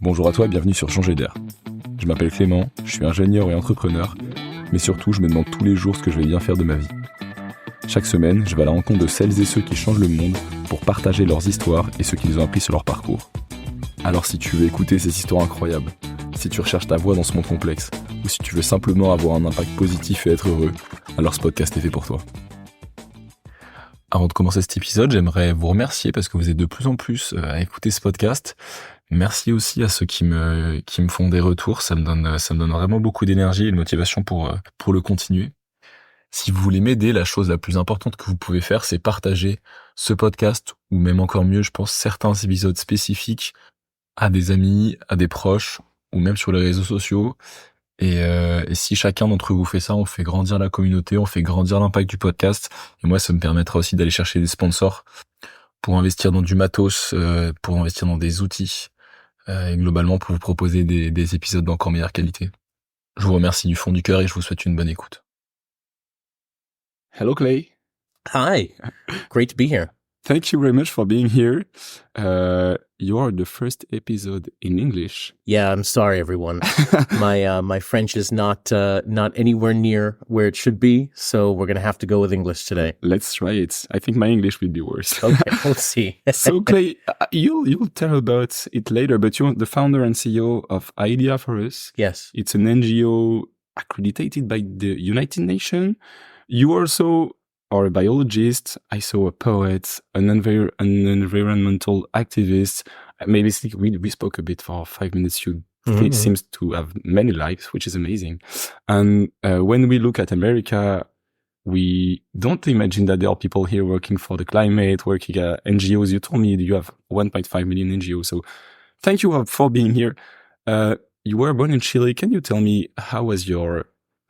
Bonjour à toi et bienvenue sur Changer d'air. Je m'appelle Clément, je suis ingénieur et entrepreneur, mais surtout je me demande tous les jours ce que je vais bien faire de ma vie. Chaque semaine, je vais à la rencontre de celles et ceux qui changent le monde pour partager leurs histoires et ce qu'ils ont appris sur leur parcours. Alors si tu veux écouter ces histoires incroyables, si tu recherches ta voie dans ce monde complexe, ou si tu veux simplement avoir un impact positif et être heureux, alors ce podcast est fait pour toi. Avant de commencer cet épisode, j'aimerais vous remercier parce que vous êtes de plus en plus à écouter ce podcast. Merci aussi à ceux qui me font des retours, ça me donne vraiment beaucoup d'énergie et de motivation pour le continuer. Si vous voulez m'aider, la chose la plus importante que vous pouvez faire, c'est partager ce podcast, ou même encore mieux, je pense, certains épisodes spécifiques à des amis, à des proches, ou même sur les réseaux sociaux. Et si chacun d'entre vous fait ça, on fait grandir la communauté, on fait grandir l'impact du podcast. Et moi, ça me permettra aussi d'aller chercher des sponsors pour investir dans du matos, pour investir dans des outils, et globalement pour vous proposer des épisodes d'encore meilleure qualité. Je vous remercie du fond du cœur et je vous souhaite une bonne écoute. Hello Clay. Hi, great to be here. Thank you very much for being here. You are the first episode in English. Yeah, I'm sorry, everyone. My French is not anywhere near where it should be, so we're gonna have to go with English today. Let's try it. I think my English will be worse. Okay, we'll see. So Clay, you'll tell about it later, but you're the founder and CEO of Idea for Us. Yes. It's an NGO accredited by the United Nations. You also are a biologist, I saw a poet, an environmental activist. Maybe we spoke a bit for 5 minutes. You seems to have many lives, which is amazing. And when we look at America, we don't imagine that there are people here working for the climate, working at NGOs. You told me you have 1.5 million NGOs. So thank you for being here. You were born in Chile. Can you tell me how was your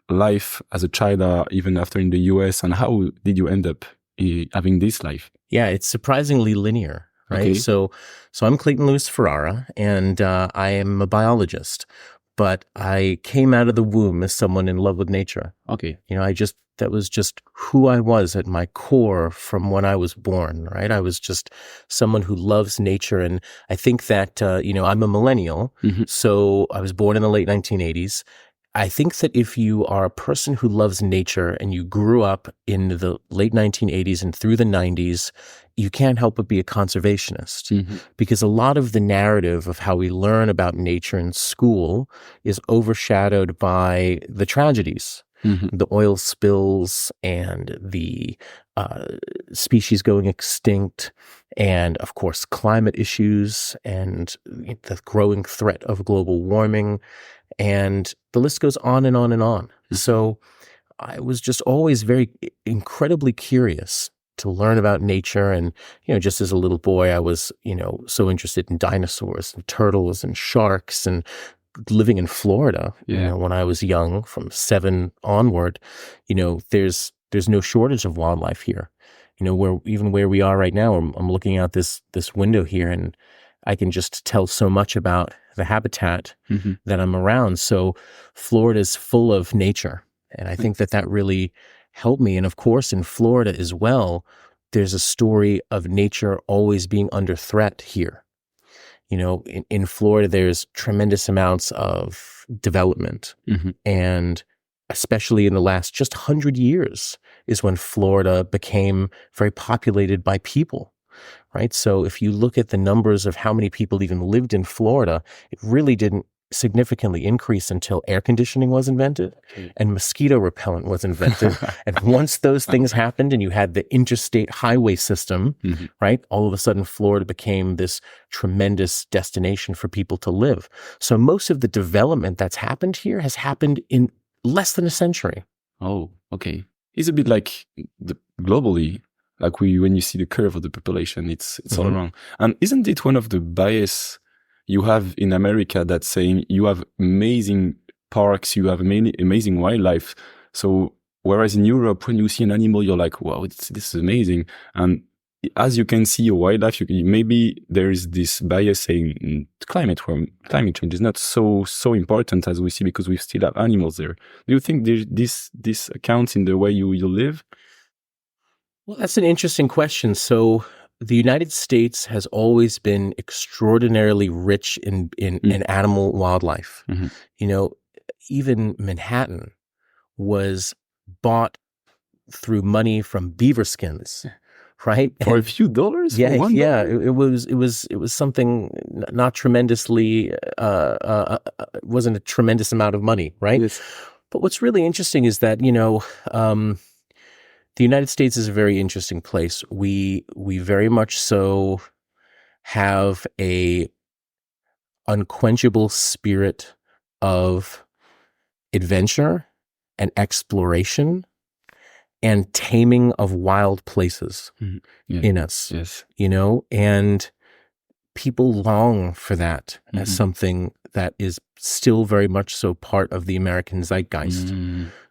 life as a child, even after in the US, and how did you end up having this life? Yeah, it's surprisingly linear, right? Okay. So I'm Clayton Ferrara, and I am a biologist, but I came out of the womb as someone in love with nature. Okay. You know, that was just who I was at my core from when I was born, right? I was just someone who loves nature. And I think that, I'm a millennial. Mm-hmm. So I was born in the late 1980s. I think that if you are a person who loves nature and you grew up in the late 1980s and through the 90s, you can't help but be a conservationist, because a lot of the narrative of how we learn about nature in school is overshadowed by the tragedies. The oil spills and the species going extinct, and of course climate issues and the growing threat of global warming, and the list goes on and on and on. So I was just always incredibly curious to learn about nature. And, just as a little boy, I was, so interested in dinosaurs and turtles and sharks, and living in Florida, when I was young, from 7 onward, there's no shortage of wildlife here. Where we are right now, I'm looking out this window here, and I can just tell so much about the habitat that I'm around. So Florida is full of nature. And I think that really helped me. And of course, in Florida as well, there's a story of nature always being under threat here. In Florida, there's tremendous amounts of development. And especially in the last just 100 years is when Florida became very populated by people. Right. So if you look at the numbers of how many people even lived in Florida, it really didn't significantly increase until air conditioning was invented and mosquito repellent was invented. And once those things happened and you had the interstate highway system, right, all of a sudden Florida became this tremendous destination for people to live. So most of the development that's happened here has happened in less than a century. Oh, okay. It's a bit like globally. Like when you see the curve of the population, it's all around. And isn't it one of the bias you have in America that's saying you have amazing parks, you have amazing wildlife. So whereas in Europe, when you see an animal, you're like, wow, this is amazing. And as you can see a wildlife, maybe there is this bias saying climate change is not so important as we see because we still have animals there. Do you think this accounts in the way you live? Well, that's an interesting question. So the United States has always been extraordinarily rich in animal wildlife. You know, even Manhattan was bought through money from beaver skins, right? For a few dollars? Yeah, for $1? It was something not tremendously, wasn't a tremendous amount of money, right? Yes. But what's really interesting is that, you know, the United States is a very interesting place. We very much so have a unquenchable spirit of adventure and exploration and taming of wild places in us. Yes. You know, and people long for that as something that is still very much so part of the American zeitgeist.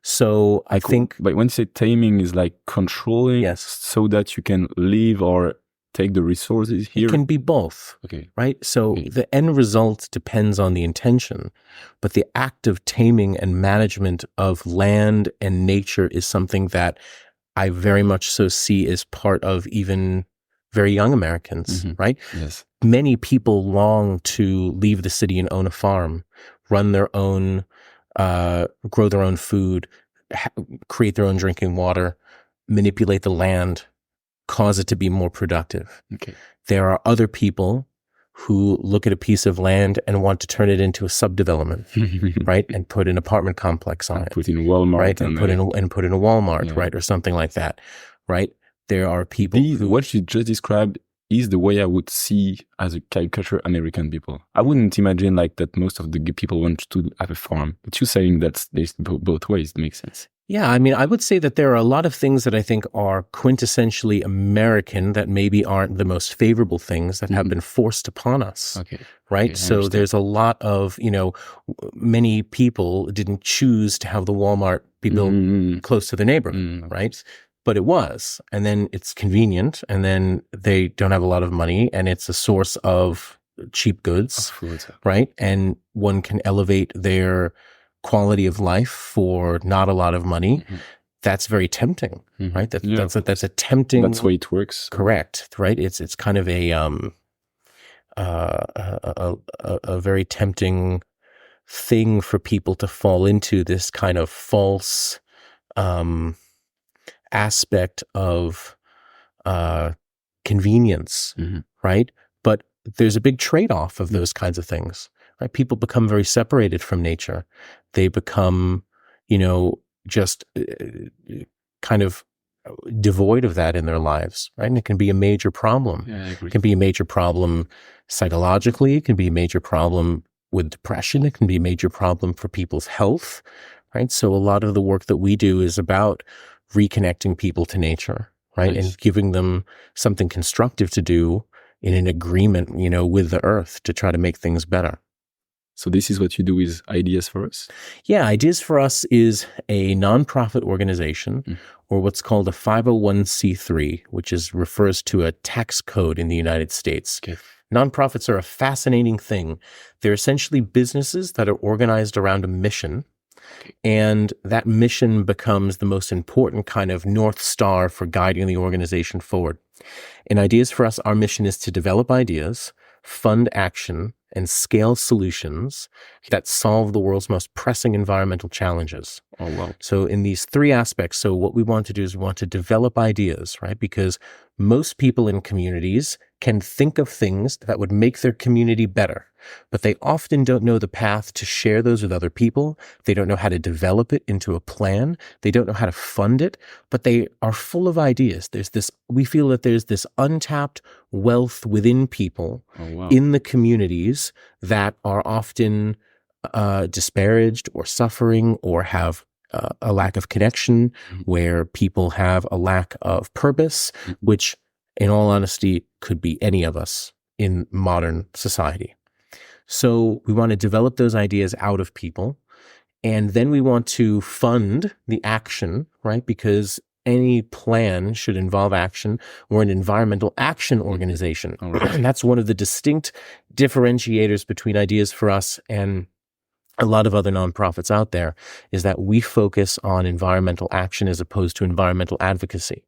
So I think... But when you say taming, is like controlling, yes, so that you can live or take the resources here? It can be both, right? So the end result depends on the intention, but the act of taming and management of land and nature is something that I very much so see as part of even very young Americans, right? Yes. Many people long to leave the city and own a farm, run their own, grow their own food, create their own drinking water, manipulate the land, cause it to be more productive. There are other people who look at a piece of land and want to turn it into a subdevelopment, right? And put an apartment complex on it. Put in Walmart. Right? And put in a Walmart, right? Or something like that, right? There are people who... What you just described is the way I would see as a caricature American people. I wouldn't imagine like that most of the people want to have a farm. But you're saying that there's both ways. It makes sense. Yeah, I mean, I would say that there are a lot of things that I think are quintessentially American that maybe aren't the most favorable things that have been forced upon us, right? So there's a lot of, you know, many people didn't choose to have the Walmart be built close to their neighborhood, right? But it was, and then it's convenient, and then they don't have a lot of money, and it's a source of cheap goods, right? And one can elevate their quality of life for not a lot of money. That's very tempting, right? That's a tempting. That's the way it works. Correct, right? It's kind of a very tempting thing for people to fall into, this kind of false aspect of convenience, right? But there's a big trade-off of those kinds of things, right? People become very separated from nature. They become, you know, just kind of devoid of that in their lives, right? And it can be a major problem. Yeah, I agree. It can be a major problem psychologically. It can be a major problem with depression. It can be a major problem for people's health, right? So a lot of the work that we do is about reconnecting people to nature, right? Nice. And giving them something constructive to do in an agreement, you know, with the earth to try to make things better. So this is what you do with Ideas for Us? Yeah, Ideas for Us is a nonprofit organization, or what's called a 501c3, which refers to a tax code in the United States. Nonprofits are a fascinating thing. They're essentially businesses that are organized around a mission, and that mission becomes the most important kind of North Star for guiding the organization forward. In Ideas for Us, our mission is to develop ideas, fund action, and scale solutions that solve the world's most pressing environmental challenges. Oh, wow. So in these three aspects, so what we want to do is we want to develop ideas, right? Because most people in communities can think of things that would make their community better, but they often don't know the path to share those with other people. They don't know how to develop it into a plan. They don't know how to fund it, but they are full of ideas. We feel that there's this untapped wealth within people in the communities that are often disparaged or suffering or have a lack of connection, where people have a lack of purpose, which in all honesty could be any of us in modern society. So we want to develop those ideas out of people, and then we want to fund the action, right? Because any plan should involve action. We're an environmental action organization. And that's one of the distinct differentiators between Ideas for Us and a lot of other nonprofits out there, is that we focus on environmental action as opposed to environmental advocacy.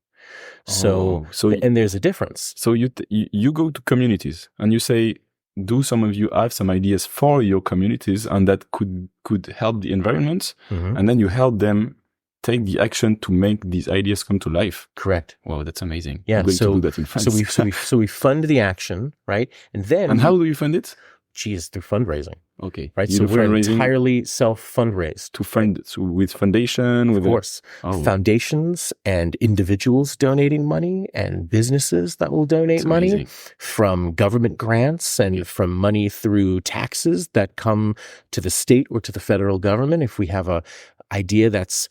So and there's a difference. So you go to communities and you say, do some of you have some ideas for your communities and that could help the environment, and then you help them take the action to make these ideas come to life. Correct. Wow, that's amazing. Yeah. I'm going to do that in France. So we fund the action, right? And how do you fund it? Through fundraising. Okay. Right. So we're entirely self-fundraised. With foundation, of course. Foundations and individuals donating money and businesses that will donate money from government grants and from money through taxes that come to the state or to the federal government. If we have a idea that's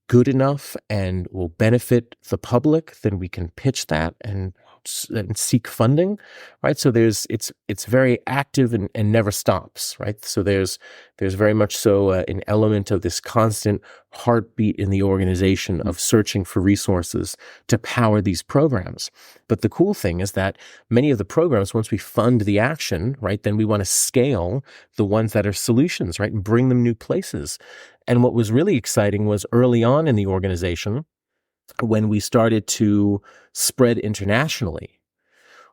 good enough and will benefit the public, then we can pitch that and seek funding, right? So it's very active and never stops, right? So there's very much so an element of this constant heartbeat in the organization of searching for resources to power these programs. But the cool thing is that many of the programs, once we fund the action, right, then we want to scale the ones that are solutions, right, and bring them new places. And what was really exciting was early on in the organization, when we started to spread internationally,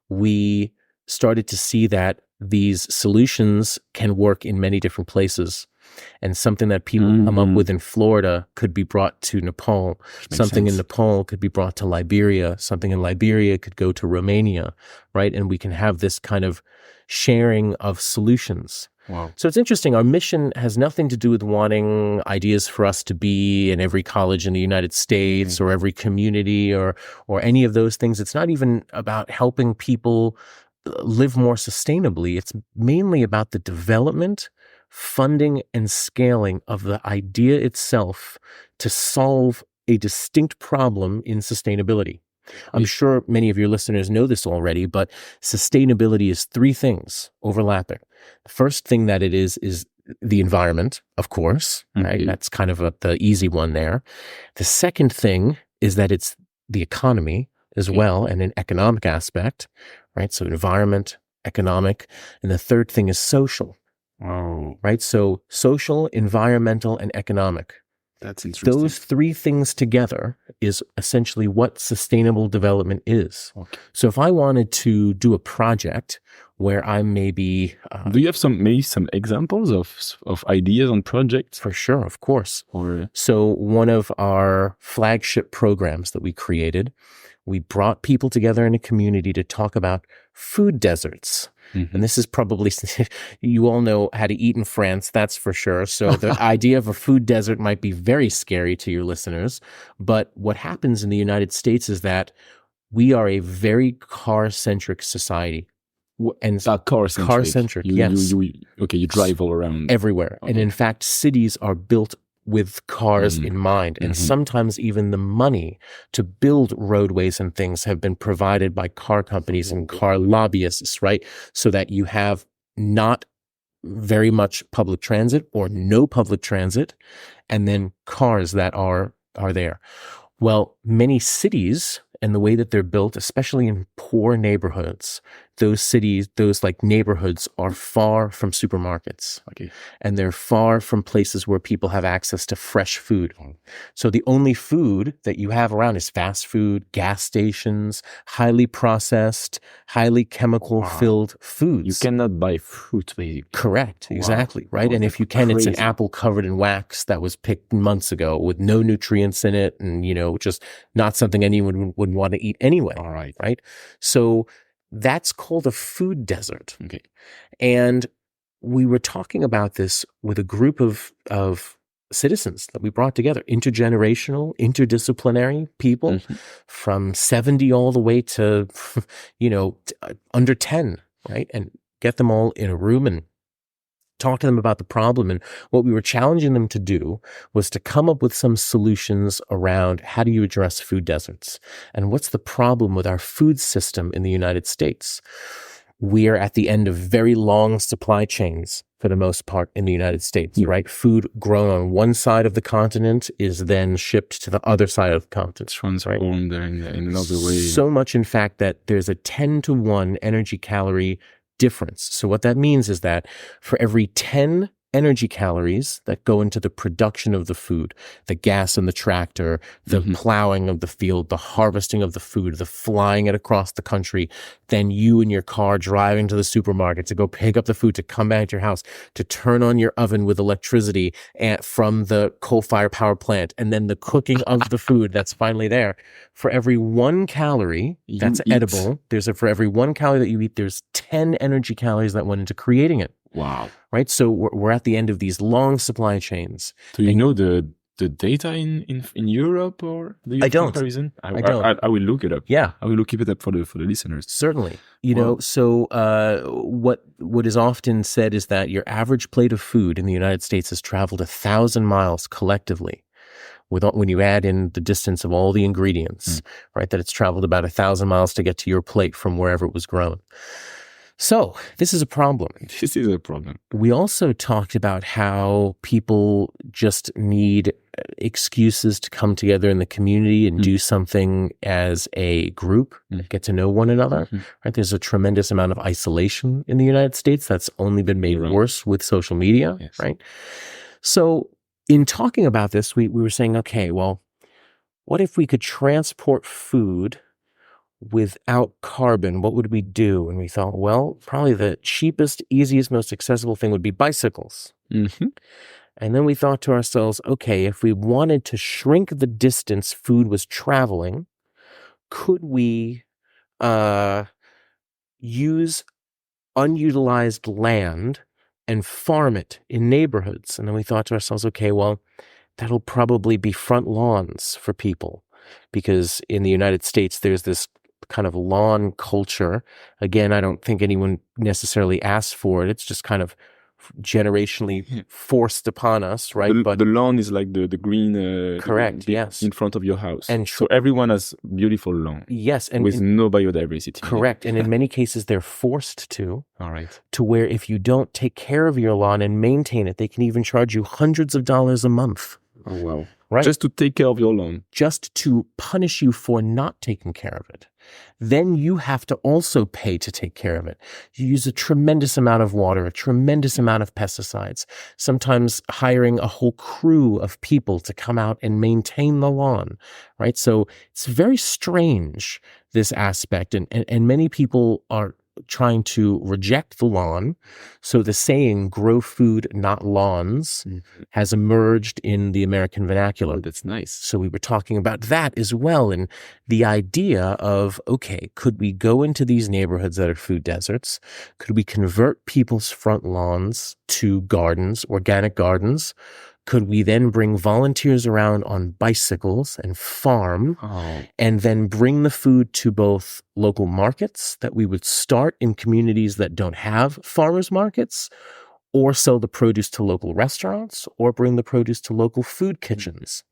we started to see that these solutions can work in many different places. And something that people come up with in Florida could be brought to Nepal. Something in Nepal could be brought to Liberia. Something in Liberia could go to Romania, right? And we can have this kind of sharing of solutions. Wow. So it's interesting. Our mission has nothing to do with wanting ideas for us to be in every college in the United States or every community or any of those things. It's not even about helping people live more sustainably. It's mainly about the development, funding, and scaling of the idea itself to solve a distinct problem in sustainability. I'm sure many of your listeners know this already, but sustainability is three things overlapping. The first thing that it is the environment, of course, right? That's kind of the easy one there. The second thing is that it's the economy as well, and an economic aspect, right? So environment, economic. And the third thing is social. Wow. Right? So social, environmental, and economic. That's interesting. Those three things together is essentially what sustainable development is. Okay. So if I wanted to do a project where I maybe... do you have some examples of ideas on projects? For sure, of course. So one of our flagship programs that we created, we brought people together in a community to talk about food deserts. And this is probably, you all know how to eat in France, that's for sure. So the idea of a food desert might be very scary to your listeners. But what happens in the United States is that we are a very car-centric society. And car-centric, yes. You drive all around. Everywhere. Okay. And in fact, cities are built with cars in mind. And sometimes even the money to build roadways and things have been provided by car companies and car lobbyists, right? So that you have not very much public transit or no public transit, and then cars that are there. Well, many cities and the way that they're built, especially in poor neighborhoods, those neighborhoods are far from supermarkets. Okay. And they're far from places where people have access to fresh food. So the only food that you have around is fast food, gas stations, highly processed, highly chemical-filled foods. You cannot buy fruit, basically. Correct. Exactly. Right. And if you can, it's an apple covered in wax that was picked months ago with no nutrients in it and, just not something anyone would want to eat anyway. All right. Right. So that's called a food desert. Okay. And we were talking about this with a group of citizens that we brought together, intergenerational, interdisciplinary people from 70 all the way to, under 10, right? And get them all in a room and talk to them about the problem. And what we were challenging them to do was to come up with some solutions around how do you address food deserts? And what's the problem with our food system in the United States? We are at the end of very long supply chains for the most part in the United States, right? Food grown on one side of the continent is then shipped to the other side of the continent. Transformed in another way. So much, in fact, that there's a 10-to-1 energy calorie difference. So what that means is that for every 10 energy calories that go into the production of the food, the gas in the tractor, the plowing of the field, the harvesting of the food, the flying it across the country, then you in your car driving to the supermarket to go pick up the food, to come back to your house, to turn on your oven with electricity from the coal-fired power plant, and then the cooking of the food that's finally there. For every 1 calorie that's edible, for every 1 calorie that you eat, there's 10 energy calories that went into creating it. Wow. Right? So we're at the end of these long supply chains. Do you know the data in Europe or the I don't. comparison? I don't. I will look it up. Yeah. I will look it up for the listeners. Certainly. So what is often said is that your average plate of food in the United States has traveled 1,000 miles collectively. When you add in the distance of all the ingredients, right, that it's traveled about 1,000 miles to get to your plate from wherever it was grown. So this is a problem. This is a problem. We also talked about how people just need excuses to come together in the community and do something as a group, get to know one another. Right? There's a tremendous amount of isolation in the United States that's only been made worse with social media, right? So in talking about this, we were saying, okay, well, what if we could transport food without carbon? What would we do? And we thought, well, probably the cheapest, easiest, most accessible thing would be bicycles. And then we thought to ourselves, okay, if we wanted to shrink the distance food was traveling, could we use unutilized land and farm it in neighborhoods? And then we thought to ourselves, okay, well, that'll probably be front lawns for people, because in the United States, there's this kind of lawn culture. Again, I don't think anyone necessarily asked for it. It's just kind of generationally forced upon us, right? But the lawn is like the green, correct, yes, in front of your house, and so everyone has beautiful lawn, yes, and with no biodiversity. Correct, and in many cases they're forced to. All right. To where if you don't take care of your lawn and maintain it, they can even charge you hundreds of dollars a month. Oh wow! Right, just to take care of your lawn, just to punish you for not taking care of it. Then you have to also pay to take care of it. You use a tremendous amount of water, a tremendous amount of pesticides, sometimes hiring a whole crew of people to come out and maintain the lawn, right? So it's very strange, this aspect. And many people are trying to reject the lawn. So the saying, grow food, not lawns, has emerged in the American vernacular. Oh, that's nice. So we were talking about that as well. And the idea of, okay, could we go into these neighborhoods that are food deserts? Could we convert people's front lawns to gardens, organic gardens? Could we then bring volunteers around on bicycles and farm and then bring the food to both local markets that we would start in communities that don't have farmers markets, or sell the produce to local restaurants, or bring the produce to local food kitchens?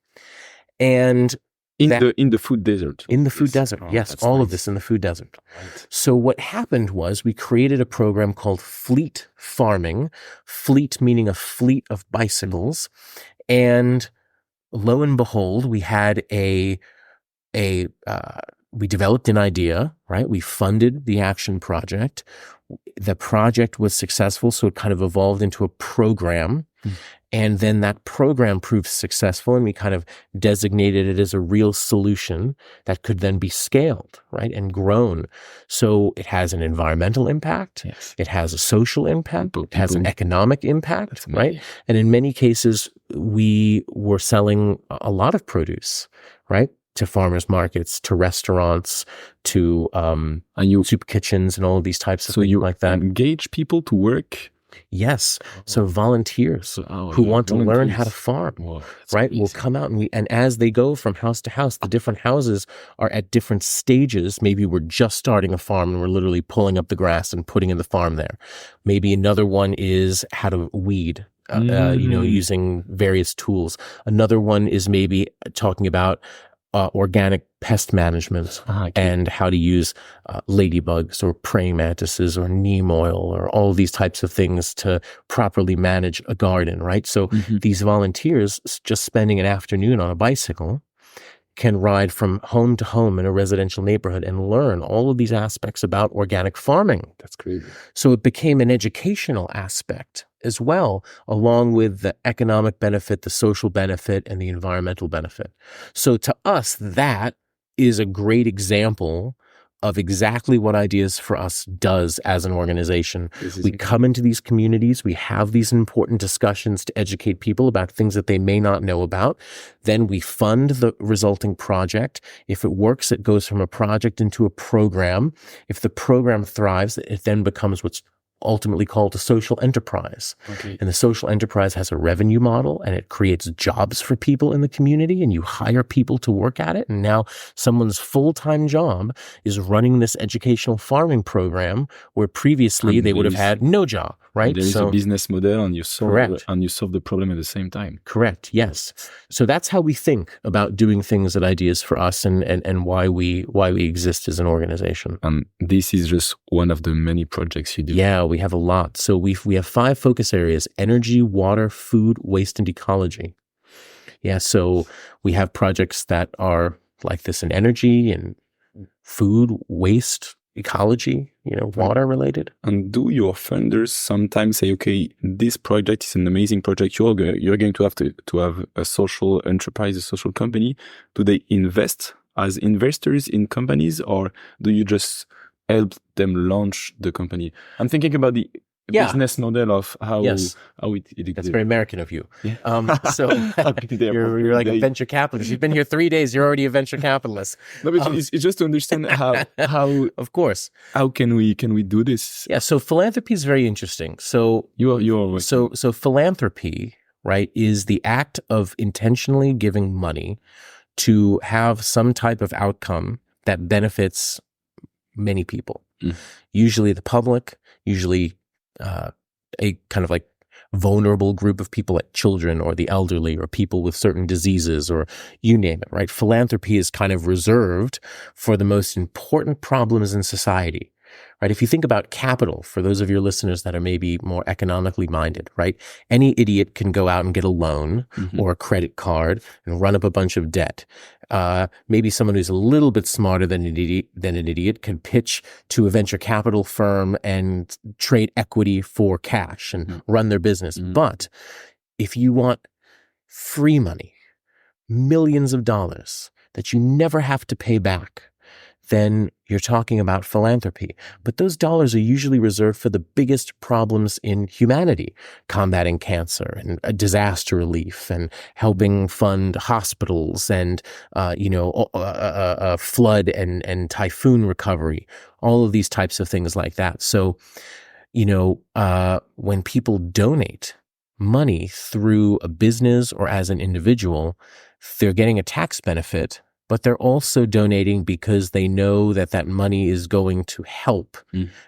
And in the food desert. In the food desert, yes, all of this in the food desert. Right. So what happened was we created a program called Fleet Farming, fleet meaning a fleet of bicycles, and lo and behold, we had we developed an idea, right? We funded the action project. The project was successful, so it kind of evolved into a program. And then that program proved successful, and we kind of designated it as a real solution that could then be scaled, right, and grown. So it has an environmental impact, it has a social impact, it has an economic impact, right? And in many cases, we were selling a lot of produce, right, to farmers markets, to restaurants, to soup kitchens, and all of these types of things like that. So you engage people to work. Yes. So volunteers who want to learn how to farm, right, will come out and as they go from house to house, the different houses are at different stages. Maybe we're just starting a farm and we're literally pulling up the grass and putting in the farm there. Maybe another one is how to weed, using various tools. Another one is maybe talking about organic pest management and how to use ladybugs or praying mantises or neem oil or all these types of things to properly manage a garden, right? So these volunteers just spending an afternoon on a bicycle can ride from home to home in a residential neighborhood and learn all of these aspects about organic farming. That's crazy. So it became an educational aspect as well, along with the economic benefit, the social benefit, and the environmental benefit. So to us, that is a great example of exactly what Ideas for Us does as an organization. We come into these communities, we have these important discussions to educate people about things that they may not know about. Then we fund the resulting project. If it works, it goes from a project into a program. If the program thrives, it then becomes what's ultimately called a social enterprise. Okay. And the social enterprise has a revenue model, and it creates jobs for people in the community, and you hire people to work at it. And now someone's full-time job is running this educational farming program where previously they would have had no job, right? There is a business model, and you solve the problem at the same time. Correct. Yes. So that's how we think about doing things at Ideas for Us, and why we exist as an organization. And this is just one of the many projects you do. Yeah, we have a lot. So we have 5 focus areas: energy, water, food, waste, and ecology. Yeah, so we have projects that are like this in energy and food, waste, ecology, water related. And do your funders sometimes say, okay, this project is an amazing project, you're going to have a social enterprise, a social company? Do they invest as investors in companies, or do you just help them launch the company? I'm thinking about the business model of how it That's very American of you. Yeah. So you're like a venture capitalist. You've been here 3 days. You're already a venture capitalist. No, but it's just to understand how of course, how can we do this? Yeah. So philanthropy is very interesting. So so philanthropy, right, is the act of intentionally giving money to have some type of outcome that benefits many people, usually the public, usually a kind of like vulnerable group of people, like children or the elderly or people with certain diseases, or you name it, right? Philanthropy is kind of reserved for the most important problems in society, right? If you think about capital, for those of your listeners that are maybe more economically minded, right? Any idiot can go out and get a loan or a credit card and run up a bunch of debt. Maybe someone who's a little bit smarter than an idiot can pitch to a venture capital firm and trade equity for cash and run their business. But if you want free money, millions of dollars that you never have to pay back, then you're talking about philanthropy. But those dollars are usually reserved for the biggest problems in humanity: combating cancer and disaster relief, and helping fund hospitals, and flood and typhoon recovery, all of these types of things like that. So, when people donate money through a business or as an individual, they're getting a tax benefit, but they're also donating because they know that that money is going to help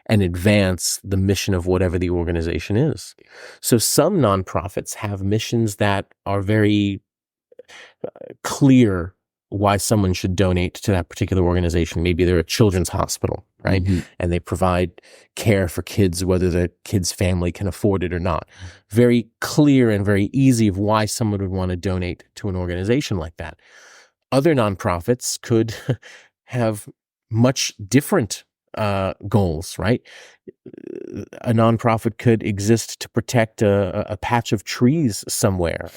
and advance the mission of whatever the organization is. So some nonprofits have missions that are very clear why someone should donate to that particular organization. Maybe they're a children's hospital, right? And they provide care for kids, whether the kid's family can afford it or not. Very clear and very easy of why someone would want to donate to an organization like that. Other nonprofits could have much different goals, right? A nonprofit could exist to protect a patch of trees somewhere,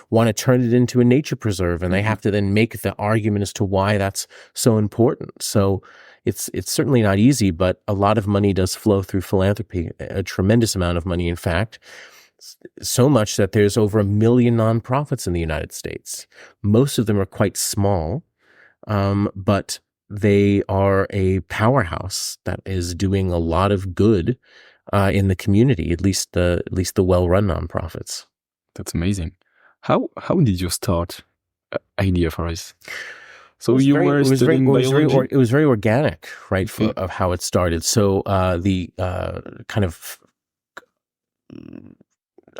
want to turn it into a nature preserve, and they have to then make the argument as to why that's so important. So it's certainly not easy, but a lot of money does flow through philanthropy, a tremendous amount of money, in fact. So much that there's over 1 million nonprofits in the United States. Most of them are quite small, but they are a powerhouse that is doing a lot of good in the community, at least the well-run nonprofits. That's amazing. How did you start Idea for Us? So you were studying biology? It was very organic, right, of how it started. So the kind of,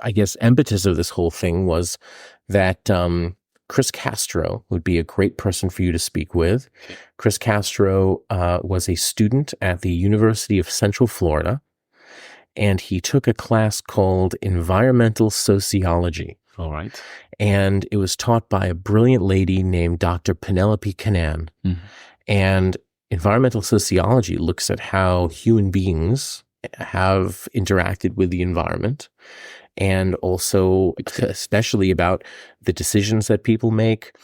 I guess, impetus of this whole thing was that Chris Castro would be a great person for you to speak with. Chris Castro was a student at the University of Central Florida, and he took a class called Environmental Sociology. All right. And it was taught by a brilliant lady named Dr. Penelope Cannan. And environmental sociology looks at how human beings have interacted with the environment, and also especially about the decisions that people make.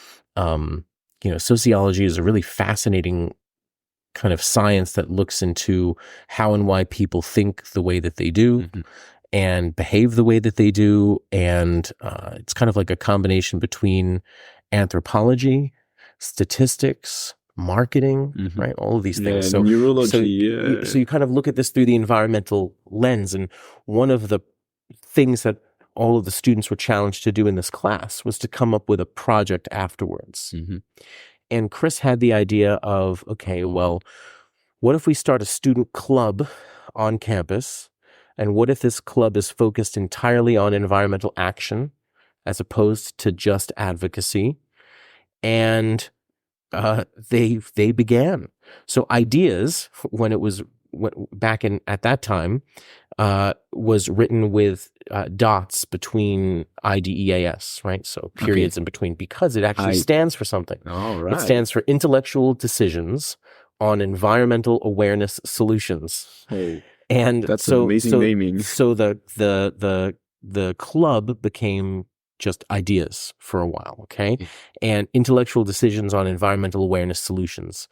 Sociology is a really fascinating kind of science that looks into how and why people think the way that they do and behave the way that they do. And it's kind of like a combination between anthropology, statistics, marketing, right? All of these things. So neurology. So you kind of look at this through the environmental lens. And one of the things that all of the students were challenged to do in this class was to come up with a project afterwards. And Chris had the idea of, okay, well, what if we start a student club on campus? And what if this club is focused entirely on environmental action as opposed to just advocacy? And they began. So ideas, when it was back in at that time, was written with dots between IDEAS, right? So periods in between, because it actually stands for something. All right. It stands for Intellectual Decisions on Environmental Awareness Solutions. Hey, and that's amazing naming. So the club became just ideas for a while, okay? And Intellectual Decisions on Environmental Awareness Solutions.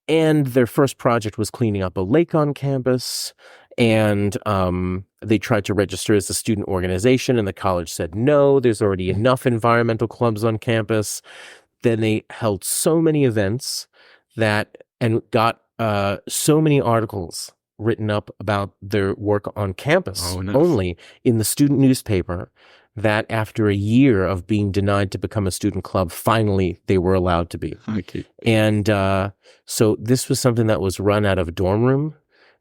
And their first project was cleaning up a lake on campus. And they tried to register as a student organization, and the college said, no, there's already enough environmental clubs on campus. Then they held so many events and got so many articles written up about their work on campus only in the student newspaper, that after a year of being denied to become a student club, finally they were allowed to be. Okay. And so this was something that was run out of a dorm room,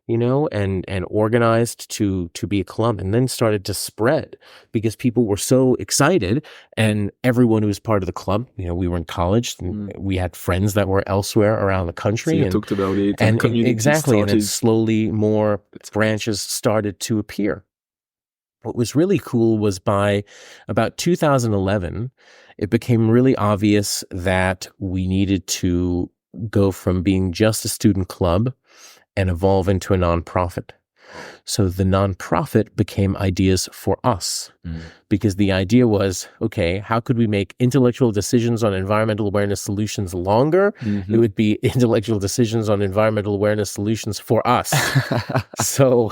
and organized to be a club, and then started to spread because people were so excited, and everyone who was part of the club, we were in college, and we had friends that were elsewhere around the country. So you talked about it, and exactly, and then slowly more branches started to appear. What was really cool was by about 2011, it became really obvious that we needed to go from being just a student club and evolve into a nonprofit. So the nonprofit became Ideas for Us, because the idea was, okay, how could we make Intellectual Decisions on Environmental Awareness Solutions longer? It would be Intellectual Decisions on Environmental Awareness Solutions for Us. So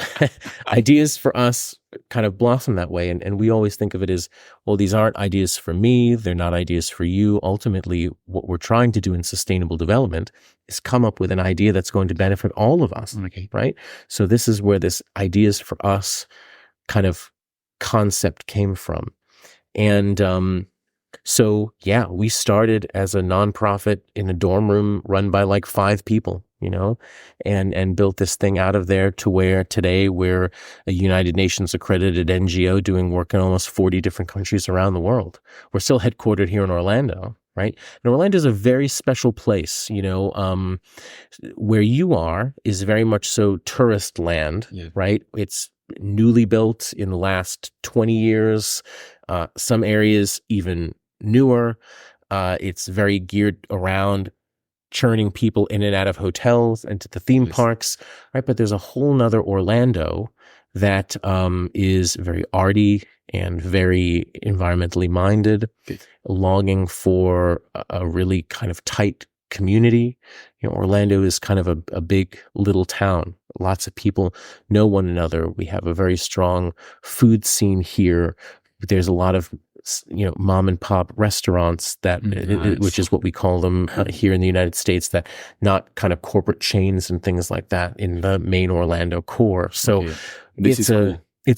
Ideas for Us kind of blossomed that way. And we always think of it as, well, these aren't ideas for me. They're not ideas for you. Ultimately, what we're trying to do in sustainable development is come up with an idea that's going to benefit all of us, right? So this is where this Ideas for Us kind of concept came from. And so, we started as a nonprofit in a dorm room run by like 5 people, and built this thing out of there to where today we're a United Nations accredited NGO doing work in almost 40 different countries around the world. We're still headquartered here in Orlando, right? And Orlando is a very special place, where you are is very much so tourist land, right? It's newly built in the last 20 years, some areas even newer. It's very geared around churning people in and out of hotels and to the theme parks, right? But there's a whole nother Orlando that is very arty and very environmentally minded, longing for a really kind of tight community. Orlando is kind of a big little town. Lots of people know one another. We have a very strong food scene here. There's a lot of mom and pop restaurants that, which is what we call them here in the United States, that not kind of corporate chains and things like that in the main Orlando core. So it's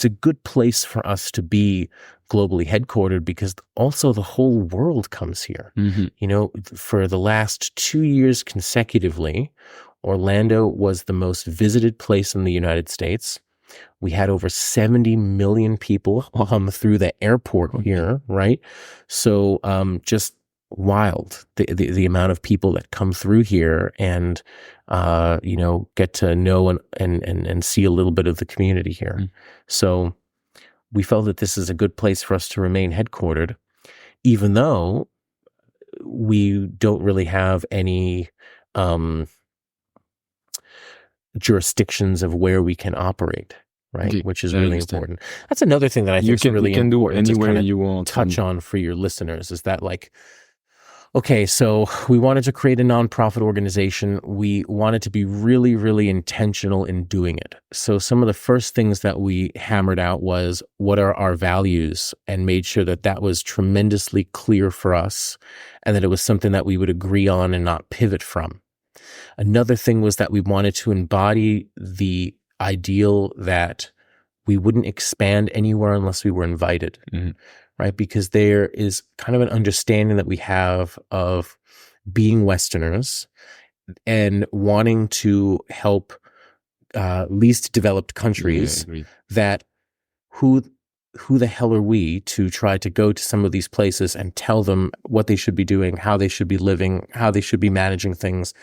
a good place for us to be globally headquartered, because also the whole world comes here. For the last 2 years consecutively, Orlando was the most visited place in the United States. We had over 70 million people through the airport here, right? So just wild, the amount of people that come through here and, get to know and see a little bit of the community here. So we felt that this is a good place for us to remain headquartered, even though we don't really have any jurisdictions of where we can operate, right? Okay, Which is I really understand. important. That's another thing that I think is really you can do important to anywhere kind of you want. touch on for your listeners is that, like, okay, so we wanted to create a nonprofit organization. We wanted to be really, really intentional in doing it. So some of the first things that we hammered out was, what are our values, and made sure that that was tremendously clear for us and that it was something that we would agree on and not pivot from. Another thing was that we wanted to embody the ideal that we wouldn't expand anywhere unless we were invited. Mm-hmm. Right? Because there is kind of an understanding that we have of being Westerners and wanting to help least developed countries, that who the hell are we to try to go to some of these places and tell them what they should be doing, how they should be living, how they should be managing things,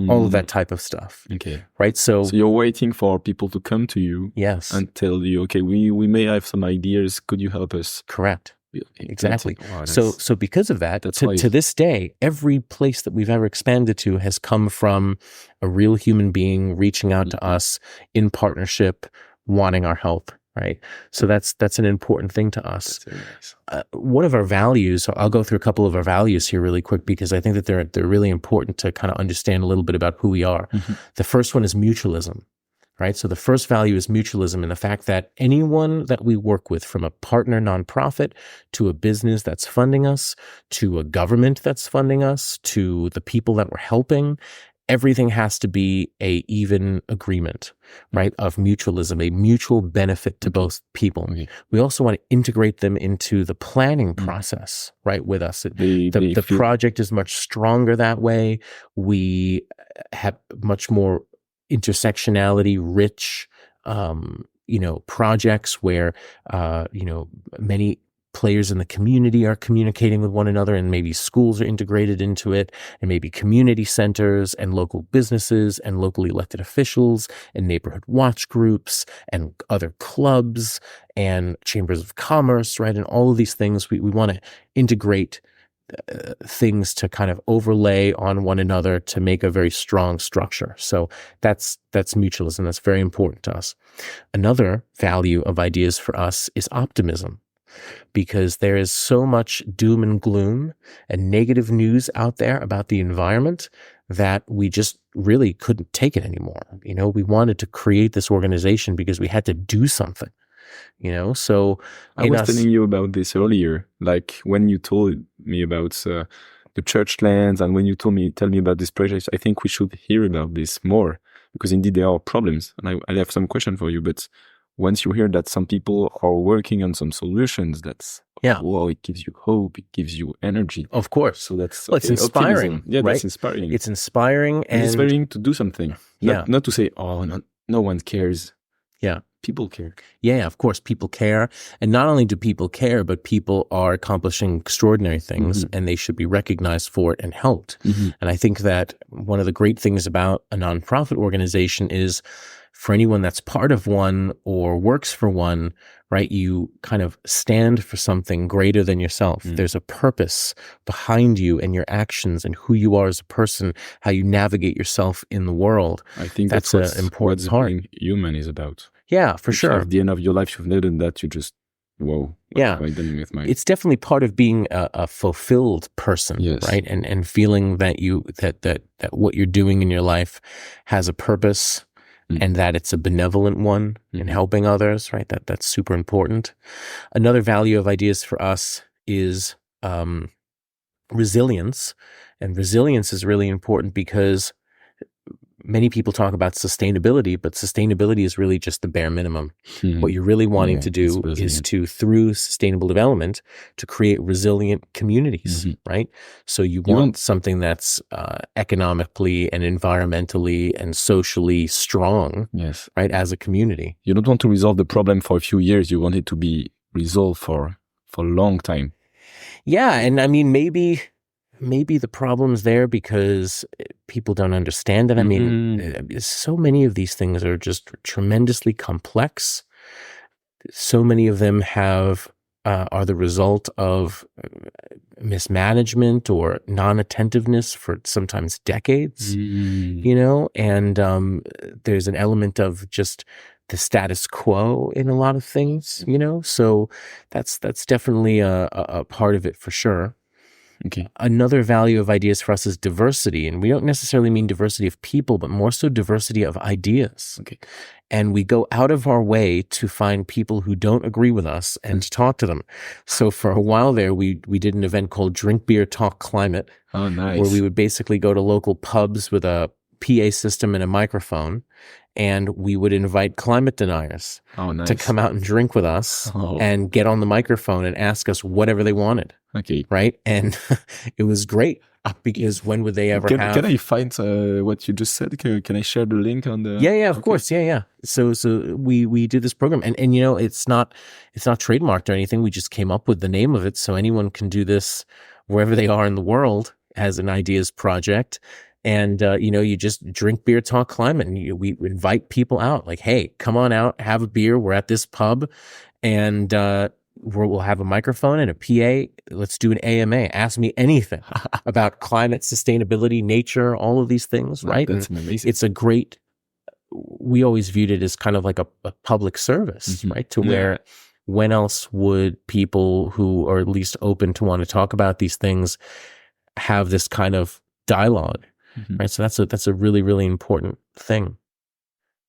all of that type of stuff. Okay. Right? So you're waiting for people to come to you, yes, and tell you, okay, we may have some ideas. Could you help us? Correct. Exactly. Wow, so because of that, to this day, every place that we've ever expanded to has come from a real human being reaching out to us in partnership, wanting our help. Right. So that's an important thing to us. That's very nice. One of our values, I'll go through a couple of our values here really quick, because I think that they're really important to kind of understand a little bit about who we are. Mm-hmm. The first one is mutualism. Right. So the first value is mutualism, and the fact that anyone that we work with, from a partner nonprofit to a business that's funding us, to a government that's funding us, to the people that we're helping, everything has to be a even agreement, right? Of mutualism, a mutual benefit to both people. Okay. We also want to integrate them into the planning process, right? With us. The project is much stronger that way. We have much more intersectionality, rich, projects where, many players in the community are communicating with one another, and maybe schools are integrated into it, and maybe community centers and local businesses and locally elected officials and neighborhood watch groups and other clubs and chambers of commerce, right? And all of these things, we want to integrate things to kind of overlay on one another to make a very strong structure. So that's mutualism. That's very important to us. Another value of ideas for us is optimism, because there is so much doom and gloom and negative news out there about the environment that we just really couldn't take it anymore. We wanted to create this organization because we had to do something. So I was telling you about this earlier, like when you told me about the church lands, and when you tell me about this project, I think we should hear about this more, because indeed there are problems, and I have some question for you. But once you hear that some people are working on some solutions, wow, it gives you hope, it gives you energy. Of course. So that's it's inspiring. Optimism. Yeah, right? That's inspiring. It's inspiring, and it's inspiring to do something. Not to say, no one cares. Yeah. People care. Yeah, of course, people care. And not only do people care, but people are accomplishing extraordinary things, and they should be recognized for it and helped. Mm-hmm. And I think that one of the great things about a nonprofit organization is, for anyone that's part of one or works for one, right, you kind of stand for something greater than yourself. There's a purpose behind you and your actions and who you are as a person, how you navigate yourself in the world. I think that's an important part. Being human is about. Yeah, for sure. At the end of your life, you've noted that you just, whoa. Yeah. It's definitely part of being a fulfilled person, yes. Right? And feeling that that what you're doing in your life has a purpose, and that it's a benevolent one in helping others, right? That's super important. Another value of ideas for us is resilience. And resilience is really important because many people talk about sustainability, but sustainability is really just the bare minimum. What you're really wanting to do is to, through sustainable development, to create resilient communities, right? So you want something that's economically and environmentally and socially strong, yes, right, as a community. You don't want to resolve the problem for a few years. You want it to be resolved for a long time. Yeah, and I mean, maybe the problem's there because people don't understand it. I mean, so many of these things are just tremendously complex. So many of them have are the result of mismanagement or non-attentiveness for sometimes decades, and there's an element of just the status quo in a lot of things, so that's definitely a part of it for sure. Okay. Another value of ideas for us is diversity, and we don't necessarily mean diversity of people, but more so diversity of ideas. Okay. And we go out of our way to find people who don't agree with us and to talk to them. So for a while there, we did an event called Drink Beer, Talk Climate. Oh, nice. Where we would basically go to local pubs with a PA system and a microphone, and we would invite climate deniers to come out and drink with us and get on the microphone and ask us whatever they wanted. Okay. Right? And it was great because when would they ever have... Can I find what you just said? Can I share the link on the... Yeah, of course. Yeah. So we did this program and it's not trademarked or anything. We just came up with the name of it. So anyone can do this wherever they are in the world as an ideas project. And, you just drink beer, talk climate, and we invite people out like, hey, come on out, have a beer. We're at this pub and, we'll have a microphone and a PA. Let's do an AMA. Ask me anything about climate, sustainability, nature, all of these things, right? That's amazing. It's a great, we always viewed it as kind of like a public service, right? To where when else would people who are at least open to want to talk about these things have this kind of dialogue, right? So that's a really, really important thing.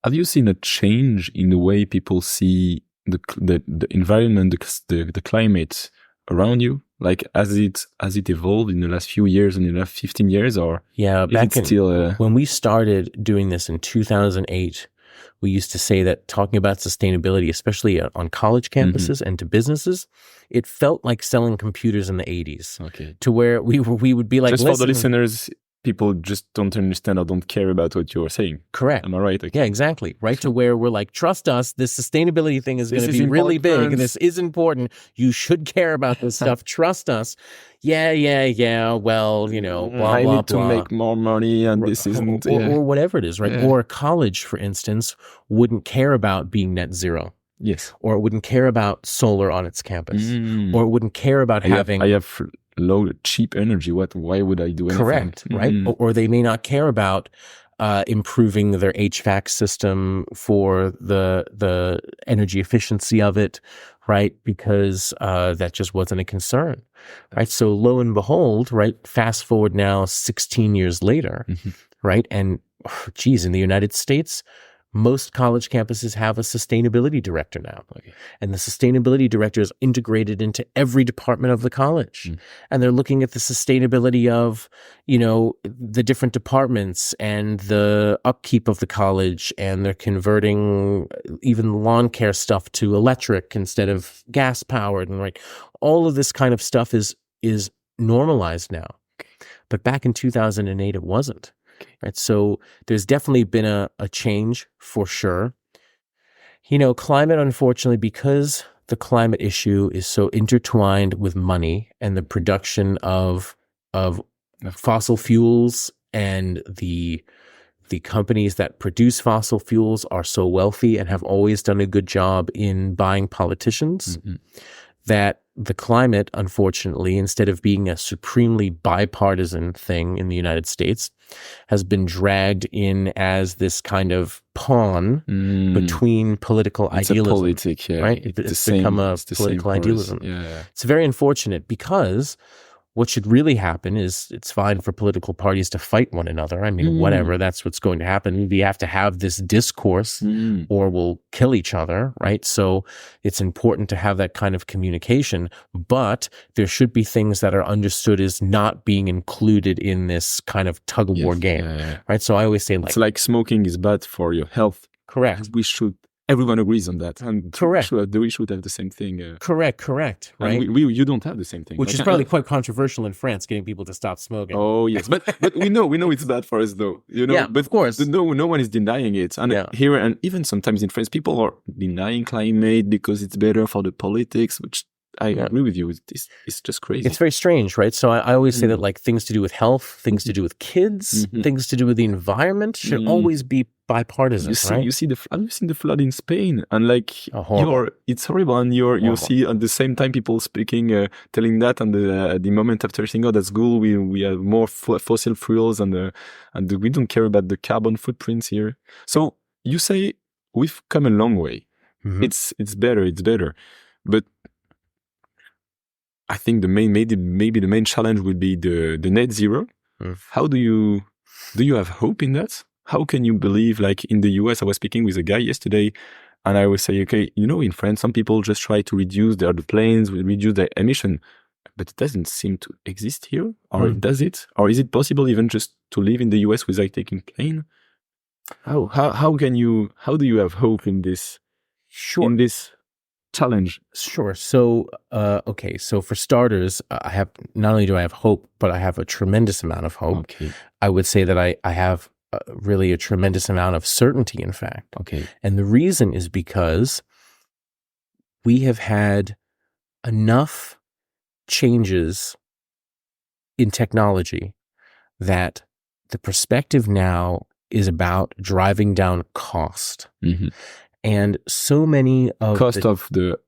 Have you seen a change in the way people see the environment, the climate around you? Like, has it evolved in the last few years, in the last 15 years, or back when we started doing this in 2008, we used to say that talking about sustainability, especially on college campuses and to businesses, it felt like selling computers in the 80s. Okay. To where we would be like, just for the listeners, people just don't understand or don't care about what you're saying. Correct. Am I right? Okay. Yeah, exactly. Right. To where we're like, trust us, this sustainability thing is going to be really big and this is important. You should care about this stuff. Trust us. Yeah. Well, blah, I blah, need to make more money and this isn't... Or whatever it is, right? Or a college, for instance, wouldn't care about being net zero. Yes. Or it wouldn't care about solar on its campus. Or it wouldn't care about having... I have low, cheap energy. Why would I do anything? Correct, right? Or they may not care about improving their HVAC system for the energy efficiency of it, right? Because that just wasn't a concern, right? So lo and behold, right? Fast forward now 16 years later, right? And in the United States, most college campuses have a sustainability director now. Okay. And the sustainability director is integrated into every department of the college. And they're looking at the sustainability of, the different departments and the upkeep of the college. And they're converting even lawn care stuff to electric instead of gas powered. And right, all of this kind of stuff is normalized now. Okay. But back in 2008, it wasn't. Right. So there's definitely been a change for sure. Climate, unfortunately, because the climate issue is so intertwined with money and the production of fossil fuels, and the companies that produce fossil fuels are so wealthy and have always done a good job in buying politicians, that the climate, unfortunately, instead of being a supremely bipartisan thing in the United States, has been dragged in as this kind of pawn between political idealism. It's a politic, yeah. Right? It's become a political idealism. Yeah. It's very unfortunate because what should really happen is it's fine for political parties to fight one another. I mean, whatever, that's what's going to happen. We have to have this discourse or we'll kill each other, right? So it's important to have that kind of communication, but there should be things that are understood as not being included in this kind of tug of war game, right? So I always say it's like smoking is bad for your health. Correct. Everyone agrees on that. And correct. We should have the same thing. Correct. Right. You don't have the same thing. Which is probably quite controversial in France, getting people to stop smoking. Oh, yes. But we know it's bad for us, though. Yeah, but of course. No one is denying it. And here, and even sometimes in France, people are denying climate because it's better for the politics, which I agree with you. It's just crazy. It's very strange, right? So I always say that like things to do with health, things to do with kids, things to do with the environment should always be bipartisan, right? You see have you seen the flood in Spain? And like, it's horrible. And you see at the same time people speaking, telling that, and the moment after saying, "Oh, that's good. We have more fossil fuels, and we don't care about the carbon footprints here." So you say we've come a long way. Mm-hmm. It's better, but I think maybe the main challenge would be the net zero. How do you have hope in that? How can you believe, like in the US, I was speaking with a guy yesterday, and I was saying, okay, in France, some people just try to reduce the planes, reduce their emission, but it doesn't seem to exist here. Or does it? Or is it possible even just to live in the US without taking plane? How do you have hope in this? Sure. In this challenge? Sure. So, so for starters, not only do I have hope, but I have a tremendous amount of hope. Okay. I would say that I have really a tremendous amount of certainty, in fact. Okay. And the reason is because we have had enough changes in technology that the perspective now is about driving down cost. Mm-hmm. And so many of cost of the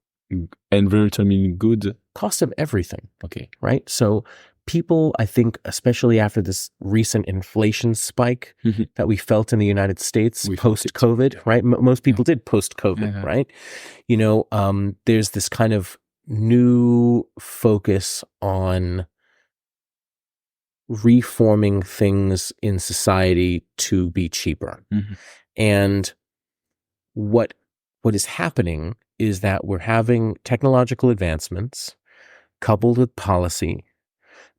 environmental good, cost of everything. Okay. Right. So people, I think, especially after this recent inflation spike that we felt in the United States post-COVID, right? Most people did post-COVID, right? There's this kind of new focus on reforming things in society to be cheaper. Mm-hmm. And what is happening is that we're having technological advancements coupled with policy,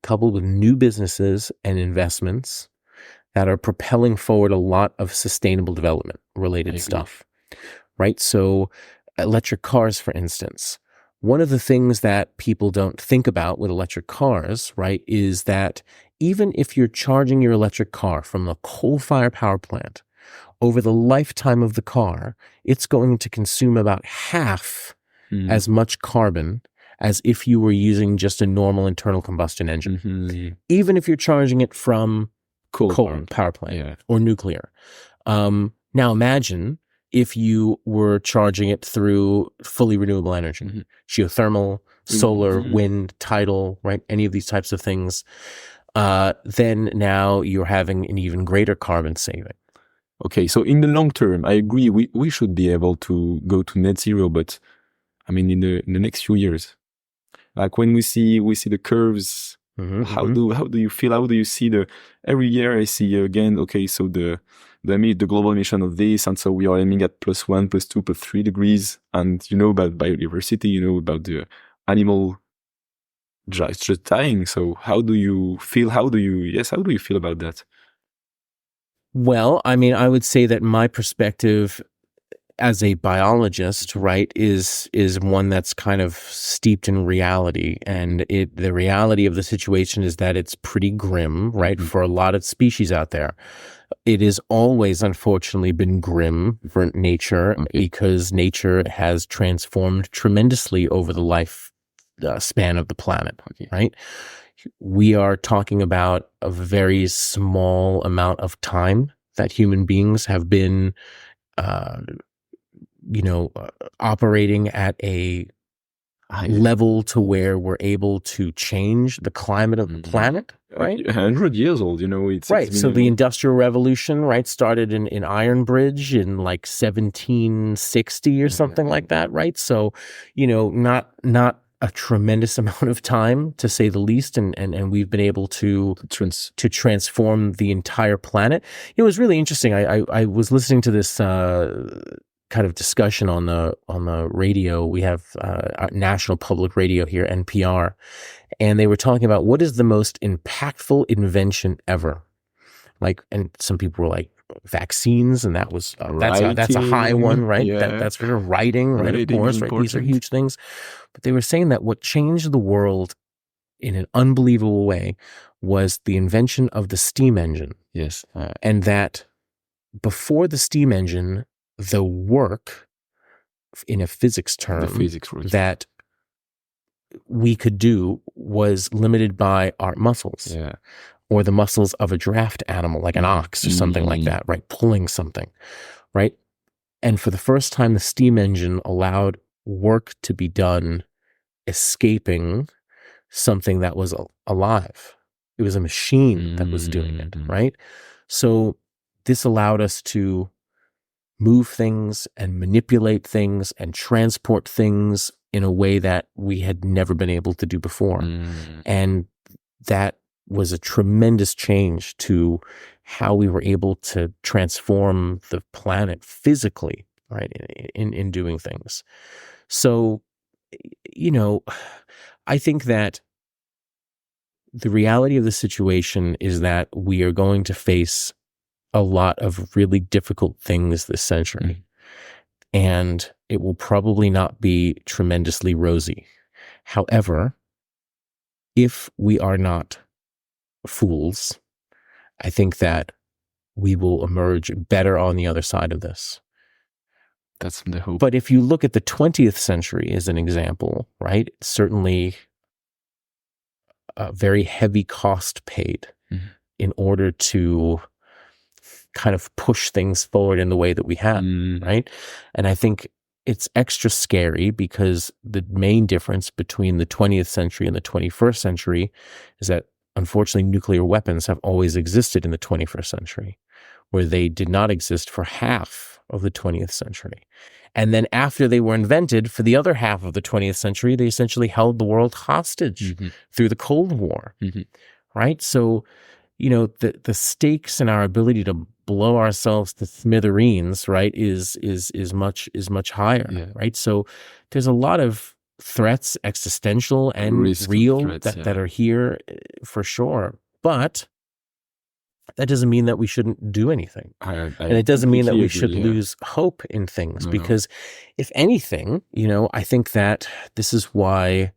coupled with new businesses and investments that are propelling forward a lot of sustainable development related stuff, right? So electric cars, for instance, one of the things that people don't think about with electric cars, right, is that even if you're charging your electric car from a coal-fired power plant, over the lifetime of the car, it's going to consume about half as much carbon as if you were using just a normal internal combustion engine. Mm-hmm. Even if you're charging it from coal power plant or nuclear. Now imagine if you were charging it through fully renewable energy, geothermal, solar, wind, tidal, right? Any of these types of things. Then now you're having an even greater carbon saving. Okay, so in the long term, I agree. We should be able to go to net zero, but I mean, in the next few years, like when we see the curves, how do you feel? How do you see every year I see again? Okay, so the global emission of this, and so we are aiming at +1, +2, +3 degrees, and about biodiversity, about the animal just dying. So how do you feel? How do you feel about that? Well, I mean, I would say that my perspective as a biologist, right, is one that's kind of steeped in reality. And the reality of the situation is that it's pretty grim, right, for a lot of species out there. It has always, unfortunately, been grim for nature because nature has transformed tremendously over the life span of the planet, right? We are talking about a very small amount of time that human beings have been, operating at a level to where we're able to change the climate of the planet, right? 100 years old, it's right. So the Industrial Revolution, right, started in Iron Bridge in like 1760 or something like that, right? So, not a tremendous amount of time, to say the least, and we've been able to transform the entire planet. It was really interesting. I was listening to this kind of discussion on the radio. We have National Public Radio here, NPR, and they were talking about what is the most impactful invention ever. Like, and some people were like, vaccines, and that was that's a high one, right? That's for writing, right? Of course, right? These are huge things. But they were saying that what changed the world in an unbelievable way was the invention of the steam engine. Yes, and that before the steam engine, the work in a physics term that we could do was limited by our muscles. Yeah. or the muscles of a draft animal, like an ox or something like that, right? Pulling something, right? And for the first time, the steam engine allowed work to be done escaping something that was alive. It was a machine that was doing it, right? So this allowed us to move things and manipulate things and transport things in a way that we had never been able to do before. And that was a tremendous change to how we were able to transform the planet physically, right, in doing things. So, I think that the reality of the situation is that we are going to face a lot of really difficult things this century. And it will probably not be tremendously rosy. However, if we are not fools, I think that we will emerge better on the other side of this. That's the hope. But if you look at the 20th century as an example, right, certainly a very heavy cost paid in order to kind of push things forward in the way that we have, right? And I think it's extra scary because the main difference between the 20th century and the 21st century is that, unfortunately, nuclear weapons have always existed in the 21st century, where they did not exist for half of the 20th century. And then after they were invented, for the other half of the 20th century, they essentially held the world hostage through the Cold War, right? So, the stakes in our ability to blow ourselves to smithereens, right, is much higher, right? So there's a lot of threats, existential and real, that are here for sure. But that doesn't mean that we shouldn't do anything. And it doesn't mean that we should lose hope in things, because if anything, I think that this is why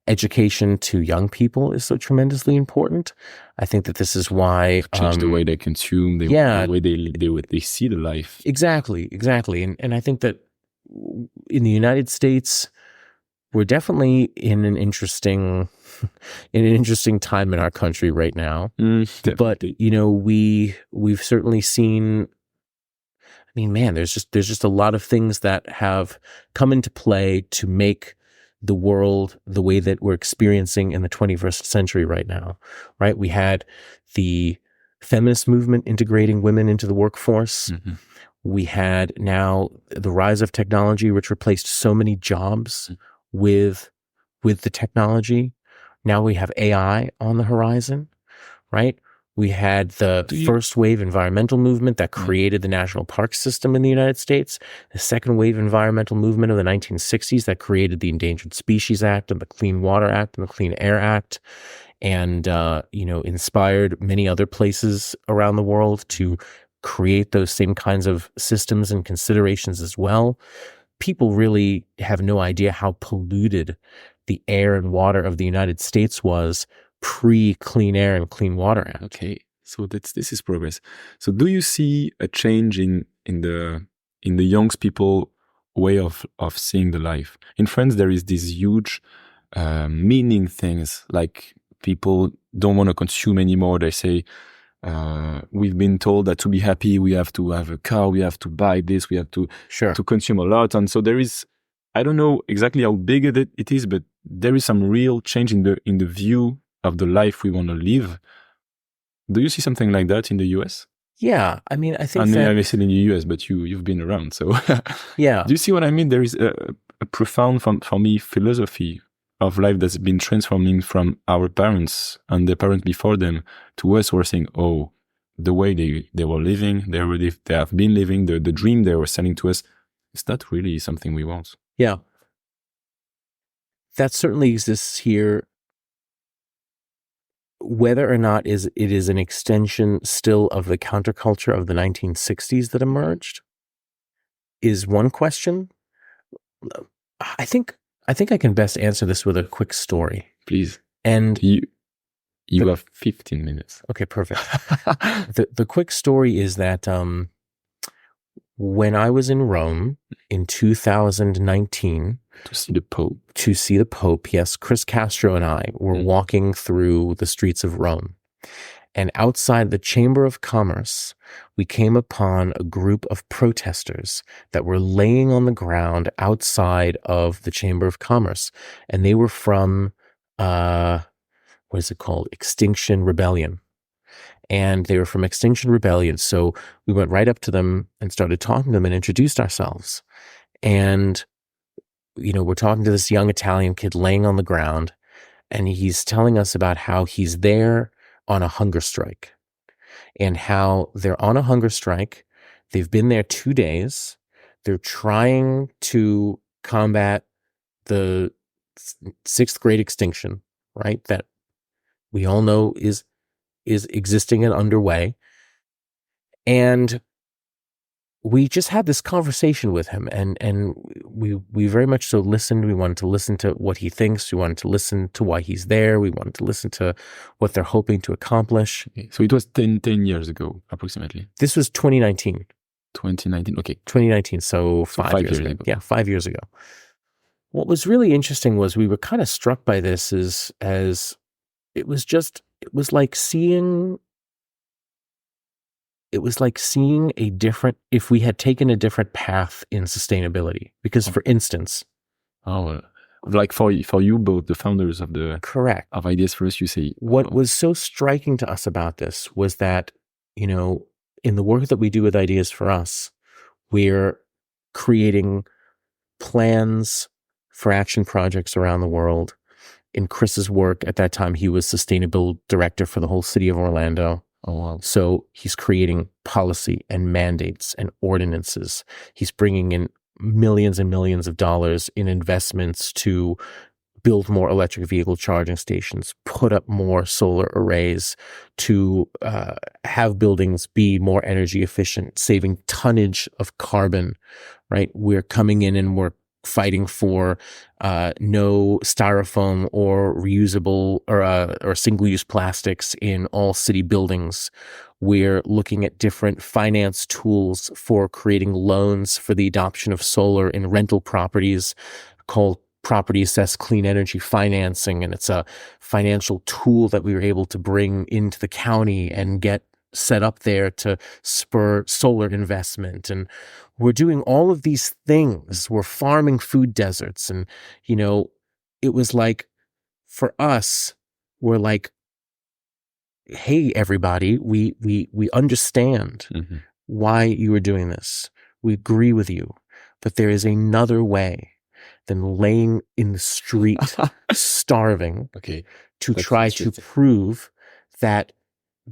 education to young people is so tremendously important. I think that this is why change the way they consume, the way they see the life. Exactly. And I think that in the United States, we're definitely in an interesting time in our country right now. But we've certainly seen. I mean, man, there's just a lot of things that have come into play to make the world the way that we're experiencing in the 21st century right now, right? We had the feminist movement integrating women into the workforce. We had now the rise of technology, which replaced so many jobs with the technology. Now we have AI on the horizon, right? We had the first wave environmental movement that created the national park system in the United States, the second wave environmental movement of the 1960s that created the Endangered Species Act and the Clean Water Act and the Clean Air Act, and inspired many other places around the world to create those same kinds of systems and considerations as well. People really have no idea how polluted the air and water of the United States was pre-Clean Air and Clean Water Act. Okay, so this is progress. So do you see a change in the young people way of seeing the life? In France, there is these huge meaning things, like people don't want to consume anymore. They say, we've been told that to be happy, we have to have a car, we have to buy this, we have to consume a lot. And so there is, I don't know exactly how big it is, but there is some real change in the view of the life we want to live. Do you see something like that in the US? Yeah, I mean, I think I listen in the US, but you've been around, so yeah. Do you see what I mean? There is a profound, for me, philosophy of life that's been transforming from our parents and the parents before them to us, who are saying, oh, the way they were living, they have been living, the dream they were selling to us, is that really something we want? Yeah. That certainly exists here. Whether or not it is an extension still of the counterculture of the 1960s that emerged is one question. I think I can best answer this with a quick story. Please. And you have 15 minutes. Okay, perfect. The quick story is that when I was in Rome in 2019 to see the Pope, yes, Chris Castro and I were walking through the streets of Rome, And outside the Chamber of Commerce, we came upon a group of protesters that were laying on the ground outside of the Chamber of Commerce. And they were from, what is it called? Extinction Rebellion. And they were from Extinction Rebellion. So we went right up to them and started talking to them and introduced ourselves. And, we're talking to this young Italian kid laying on the ground, and he's telling us about how he's there on a hunger strike and how they're on a hunger strike. They've been there 2 days. They're trying to combat the sixth great extinction, right? That we all know is existing and underway. And we just had this conversation with him, and we very much so listened. We wanted to listen to what he thinks. We wanted to listen to why he's there. We wanted to listen to what they're hoping to accomplish. Okay. So it was 10 years ago, approximately. This was 2019. 2019, okay. 2019, so 5 years ago. Yeah, 5 years ago. What was really interesting was we were kind of struck by this as it was like seeing a different, if we had taken a different path in sustainability. Because for instance, like for you both, the founders of correct, of Ideas First, you say. What was so striking to us about this was that, in the work that we do with Ideas for Us, we're creating plans for action projects around the world. In Chris's work at that time, he was sustainable director for the whole city of Orlando. Oh, wow. So he's creating policy and mandates and ordinances. He's bringing in millions and millions of dollars in investments to build more electric vehicle charging stations, put up more solar arrays, to have buildings be more energy efficient, saving tonnage of carbon, right? We're coming in and we're fighting for no styrofoam or reusable or single-use plastics in all city buildings. We're looking at different finance tools for creating loans for the adoption of solar in rental properties called property assessed clean energy financing. And it's a financial tool that we were able to bring into the county and get set up there to spur solar investment. And we're doing all of these things. We're farming food deserts. And, it was like, for us, we're like, hey, everybody, we understand why you are doing this. We agree with you, but there is another way than laying in the street starving to try to prove that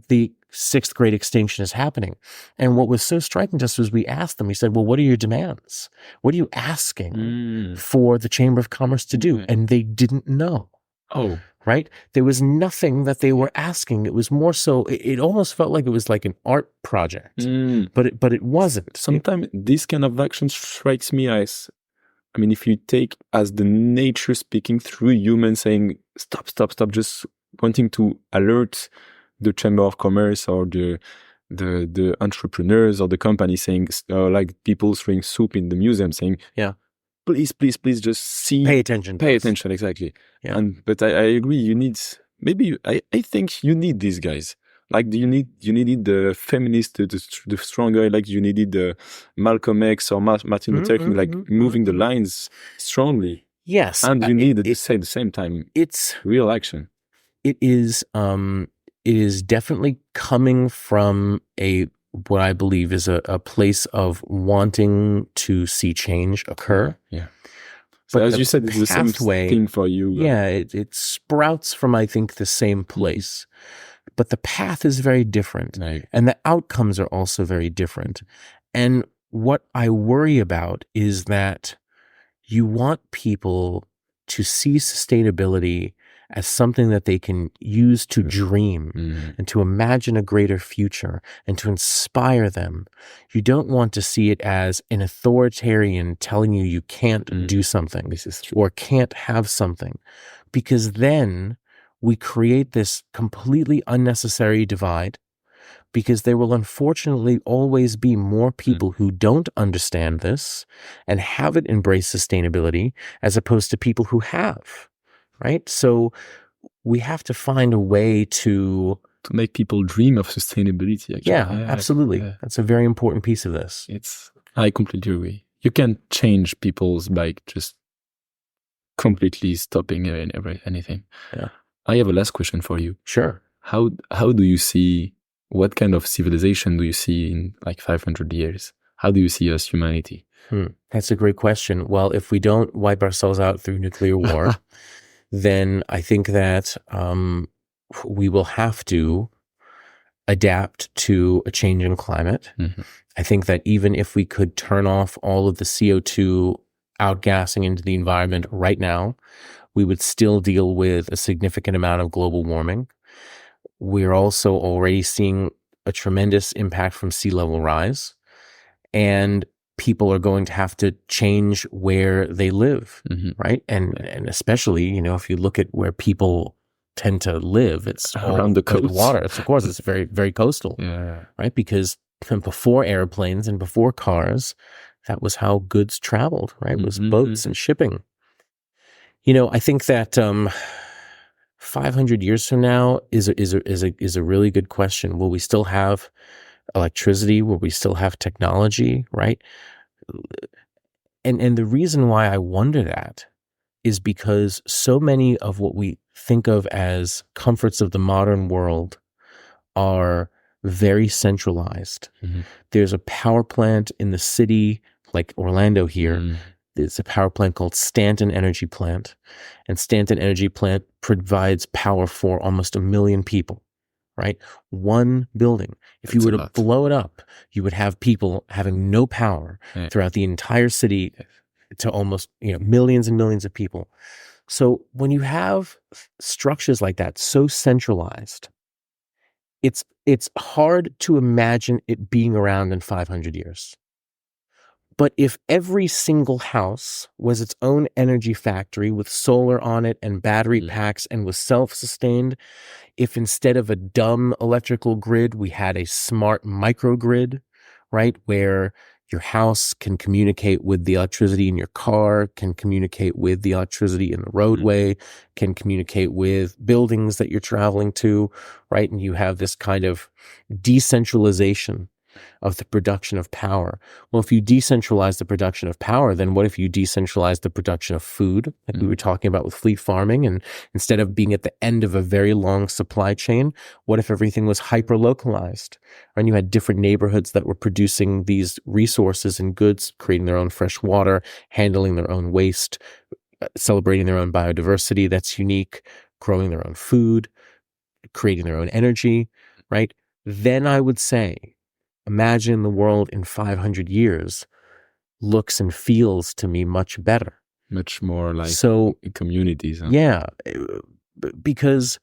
the sixth great extinction is happening. And what was so striking to us was we asked them, we said, well, what are your demands? What are you asking for the Chamber of Commerce to do? And they didn't know. Oh. Right? There was nothing that they were asking. It was more so, it almost felt like it was like an art project, but it wasn't. Sometimes this kind of action strikes me as, if you take as the nature speaking through humans saying, stop, just wanting to alert the Chamber of Commerce or the entrepreneurs or the company saying, like people throwing soup in the museum saying, please just see. Pay attention, exactly. Yeah. But I agree, you need, I think you need these guys. Like, you needed the feminist, the strong guy, like you needed the Malcolm X or Martin Luther King, like moving the lines strongly. Yes. And you need at the same time, it's real action. It is definitely coming from what I believe is a place of wanting to see change occur. Yeah. So as you said, it's the same thing for you. Yeah, it sprouts from, I think, the same place. But the path is very different. Right. And the outcomes are also very different. And what I worry about is that you want people to see sustainability as something that they can use to dream and to imagine a greater future and to inspire them. You don't want to see it as an authoritarian telling you can't do something or can't have something, because then we create this completely unnecessary divide, because there will unfortunately always be more people who don't understand this and haven't embraced sustainability as opposed to people who have. Right? So we have to find a way to to make people dream of sustainability. Actually. Yeah, absolutely. That's a very important piece of this. I completely agree. You can't change people's by just completely stopping anything. Yeah. I have a last question for you. Sure. How do you see, what kind of civilization do you see in like 500 years? How do you see us, humanity? That's a great question. Well, if we don't wipe ourselves out through nuclear war, then I think that we will have to adapt to a changing climate. Mm-hmm. I think that even if we could turn off all of the CO2 outgassing into the environment right now, we would still deal with a significant amount of global warming. We're also already seeing a tremendous impact from sea level rise, and people are going to have to change where they live, right? And especially, you know, if you look at where people tend to live, it's around the coast. Water. Of course, it's very, very coastal, right? Because before airplanes and before cars, that was how goods traveled, right? It was boats and shipping. You know, I think that 500 years from now is a really good question. Will we still have electricity? Will we still have technology, right? And the reason why I wonder that is because so many of what we think of as comforts of the modern world are very centralized. There's a power plant in the city, like Orlando here. There's a power plant called Stanton Energy Plant. And Stanton Energy Plant provides power for almost 1 million people, right? One building. If you were to blow it up, you would have people having no power throughout the entire city to almost, you know, millions and millions of people. So when you have structures like that, so centralized, it's hard to imagine it being around in 500 years. But if every single house was its own energy factory with solar on it and battery packs and was self-sustained, if instead of a dumb electrical grid, we had a smart microgrid, right, where your house can communicate with the electricity in your car, can communicate with the electricity in the roadway, can communicate with buildings that you're traveling to, right? And you have this kind of decentralization of the production of power. Well, if you decentralize the production of power, then what if you decentralize the production of food, like we were talking about with fleet farming, and instead of being at the end of a very long supply chain, what if everything was hyper-localized? And you had different neighborhoods that were producing these resources and goods, creating their own fresh water, handling their own waste, celebrating their own biodiversity that's unique, growing their own food, creating their own energy, right? Then I would say, imagine the world in 500 years looks and feels to me much better. Much more like communities. Huh? Yeah, because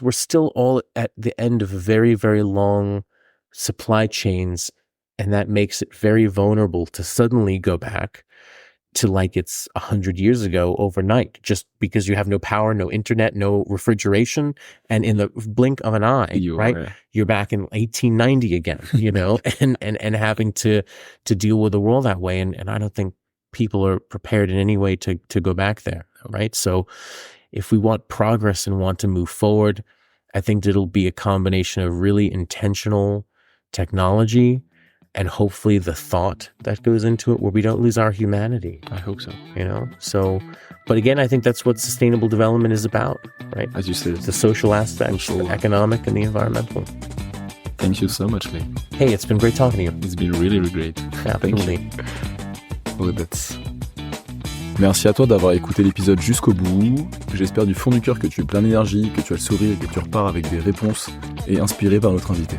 we're still all at the end of very, very long supply chains, and that makes it very vulnerable to suddenly go back to like it's 100 years ago overnight, just because you have no power, no internet, no refrigeration, and in the blink of an eye, you're back in 1890 again, you know, and having to deal with the world that way. And I don't think people are prepared in any way to go back there, right? So if we want progress and want to move forward, I think it'll be a combination of really intentional technology and hopefully the thought that goes into it, where we don't lose our humanity. I hope so. You know? So, but again, I think that's what sustainable development is about, right? As you said. The social aspect, the economic and the environmental. Thank you so much, Clay. Hey, it's been great talking to you. It's been really, really great. Absolutely. Merci à toi d'avoir écouté l'épisode jusqu'au bout. J'espère du fond du cœur que tu es plein d'énergie, que tu as le sourire et que tu repars avec des réponses et inspiré par notre invité.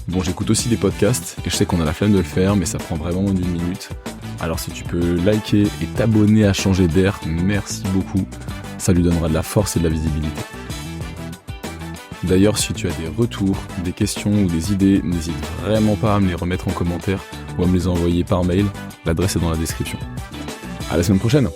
Bon, j'écoute aussi des podcasts et je sais qu'on a la flemme de le faire, mais ça prend vraiment moins d'1 minute. Alors si tu peux liker et t'abonner à Changer d'air, merci beaucoup. Ça lui donnera de la force et de la visibilité. D'ailleurs, si tu as des retours, des questions ou des idées, n'hésite vraiment pas à me les remettre en commentaire ou à me les envoyer par mail. L'adresse est dans la description. À la semaine prochaine!